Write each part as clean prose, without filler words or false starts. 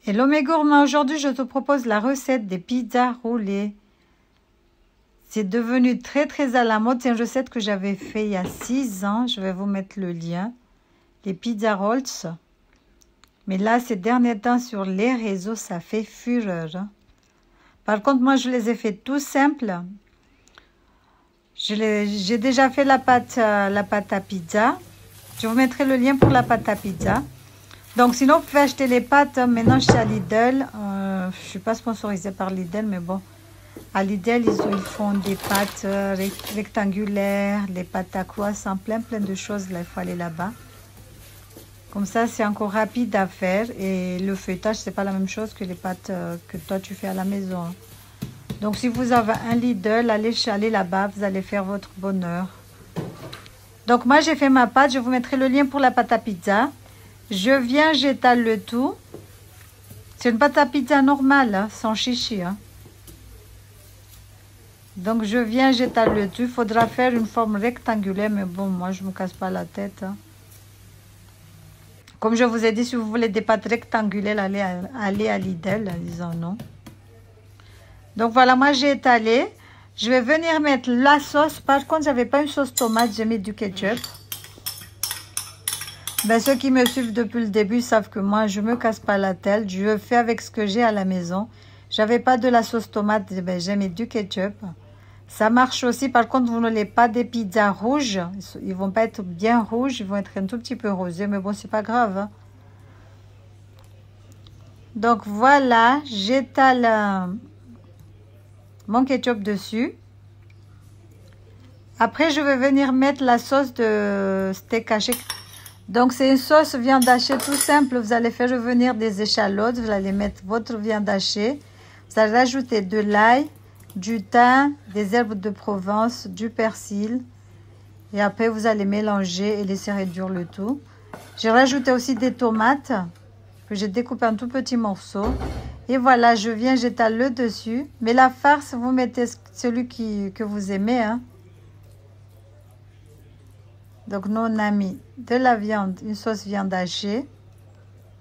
Hello mes gourmands, aujourd'hui je te propose la recette des pizzas roulées. C'est devenu très à la mode, c'est une recette que j'avais fait il y a 6 ans, je vais vous mettre le lien. Les pizza rolls. Mais là ces derniers temps sur les réseaux ça fait fureur. Par contre moi je les ai fait tout simples. J'ai déjà fait la pâte à pizza. Je vous mettrai le lien pour la pâte à pizza. Donc sinon vous pouvez acheter les pâtes. Maintenant je suis à Lidl. Je ne suis pas sponsorisée par Lidl, mais bon. À Lidl ils font des pâtes rectangulaires, les pâtes à croissant, plein de choses. Là il faut aller là-bas. Comme ça c'est encore rapide à faire. Et le feuilletage c'est pas la même chose que les pâtes que toi tu fais à la maison. Donc si vous avez un Lidl, allez là-bas, vous allez faire votre bonheur. Donc moi j'ai fait ma pâte, je vous mettrai le lien pour la pâte à pizza. Je viens, j'étale le tout. C'est une pâte à pizza normale, hein, sans chichi. Hein. Donc je viens, j'étale le tout. Il faudra faire une forme rectangulaire, mais bon, moi je ne me casse pas la tête. Hein. Comme je vous ai dit, si vous voulez des pâtes rectangulaires, allez à Lidl, disons non. Donc voilà, moi j'ai étalé. Je vais venir mettre la sauce. Par contre, j'avais pas une sauce tomate, j'ai mis du ketchup. Ben, ceux qui me suivent depuis le début savent que moi, je me casse pas la tête. Je fais avec ce que j'ai à la maison. J'avais pas de la sauce tomate, ben, j'ai mis du ketchup. Ça marche aussi. Par contre, vous n'aurez pas des pizzas rouges. Ils vont pas être bien rouges. Ils vont être un tout petit peu rosés. Mais bon, c'est pas grave. Hein. Donc voilà, j'étale mon ketchup dessus. Après, je vais venir mettre la sauce de steak haché. Donc, c'est une sauce viande hachée tout simple. Vous allez faire revenir des échalotes. Vous allez mettre votre viande hachée. Vous allez rajouter de l'ail, du thym, des herbes de Provence, du persil. Et après, vous allez mélanger et laisser réduire le tout. J'ai rajouté aussi des tomates que j'ai découpées en tout petits morceaux. Et voilà, je viens, j'étale le dessus. Mais la farce, vous mettez celui que vous aimez. Hein. Donc, nous, on a mis de la viande, une sauce viande hachée.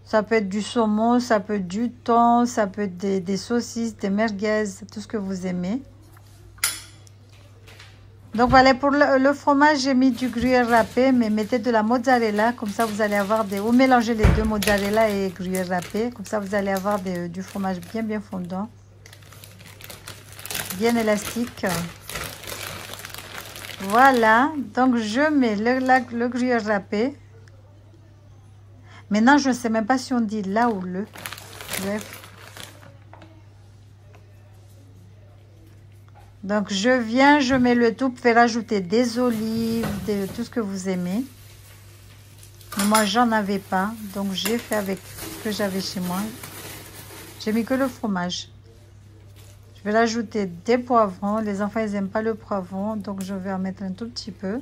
Ça peut être du saumon, ça peut être du thon, ça peut être des saucisses, des merguez, tout ce que vous aimez. Donc, voilà, pour le fromage, j'ai mis du gruyère râpé, mais mettez de la mozzarella. Comme ça, vous allez avoir Vous mélangez les deux, mozzarella et gruyère râpé. Comme ça, vous allez avoir du fromage bien fondant. Bien élastique. Voilà, donc je mets le gruyère râpé. Maintenant, je ne sais même pas si on dit là ou le. Bref. Donc, je viens, je mets le tout. Vous pouvez rajouter des olives, tout ce que vous aimez. Mais moi, j'en avais pas. Donc, j'ai fait avec ce que j'avais chez moi. J'ai mis que le fromage. Je vais rajouter des poivrons. Les enfants, ils n'aiment pas le poivron. Donc, je vais en mettre un tout petit peu.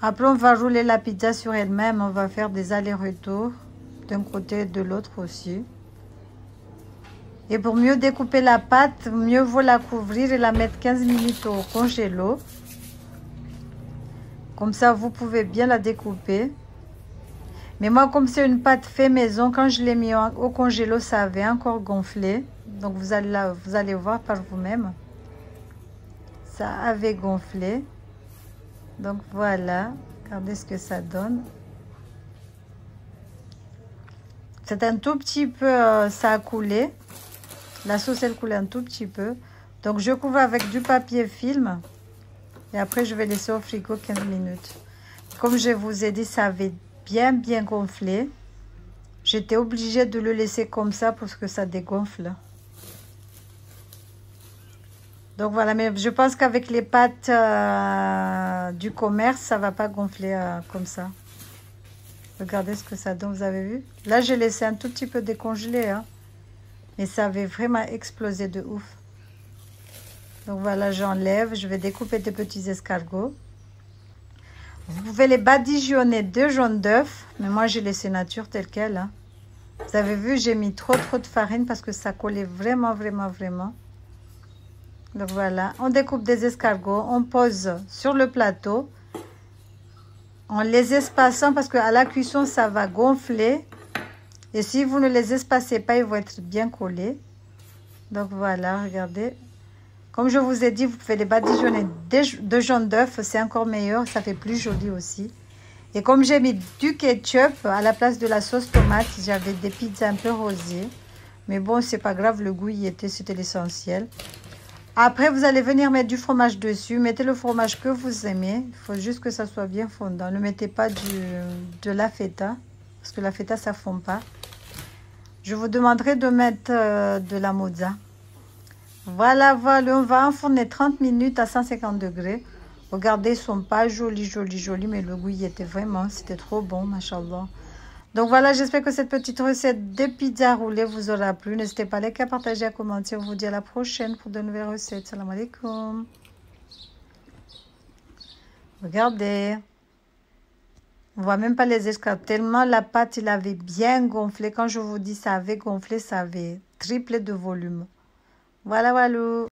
Après, on va rouler la pizza sur elle-même. On va faire des allers-retours d'un côté et de l'autre aussi. Et pour mieux découper la pâte, mieux vaut la couvrir et la mettre 15 minutes au congélo. Comme ça, vous pouvez bien la découper. Mais moi, comme c'est une pâte fait maison, quand je l'ai mis au congélo, ça avait encore gonflé. Donc, vous allez voir par vous-même. Ça avait gonflé. Donc, voilà. Regardez ce que ça donne. C'est un tout petit peu... ça a coulé. La sauce, elle coule un tout petit peu. Donc, je couvre avec du papier film. Et après, je vais laisser au frigo 15 minutes. Comme je vous ai dit, ça avait bien gonflé. J'étais obligée de le laisser comme ça parce que ça dégonfle. Donc voilà, mais je pense qu'avec les pâtes du commerce, ça va pas gonfler comme ça. Regardez ce que ça donne, vous avez vu? Là, j'ai laissé un tout petit peu décongelé, hein, mais ça avait vraiment explosé de ouf. Donc voilà, j'enlève, je vais découper des petits escargots. Vous pouvez les badigeonner de jaune d'œuf, mais moi, j'ai laissé nature telle quelle. Hein. Vous avez vu, j'ai mis trop de farine parce que ça collait vraiment. Donc voilà, on découpe des escargots, on pose sur le plateau, en les espaçant parce qu'à la cuisson, ça va gonfler. Et si vous ne les espacez pas, ils vont être bien collés. Donc voilà, regardez. Comme je vous ai dit, vous pouvez les badigeonner de jaune d'œuf, c'est encore meilleur, ça fait plus joli aussi. Et comme j'ai mis du ketchup à la place de la sauce tomate, j'avais des pizzas un peu rosées. Mais bon, c'est pas grave, le goût y était, c'était l'essentiel. Après, vous allez venir mettre du fromage dessus. Mettez le fromage que vous aimez. Il faut juste que ça soit bien fondant. Ne mettez pas de la feta, parce que la feta, ça ne fond pas. Je vous demanderai de mettre de la mozza. Voilà, voilà, on va enfourner 30 minutes à 150 degrés. Regardez, ils ne sont pas jolis, mais le goût y était vraiment, c'était trop bon, machallah. Donc voilà, j'espère que cette petite recette de pizza roulée vous aura plu. N'hésitez pas à liker, à partager, à commenter. On vous dit à la prochaine pour de nouvelles recettes. Salam alaikum. Regardez. On voit même pas les escarpes. Tellement la pâte, il avait bien gonflé. Quand je vous dis ça avait gonflé, ça avait triplé de volume. Voilà, voilà.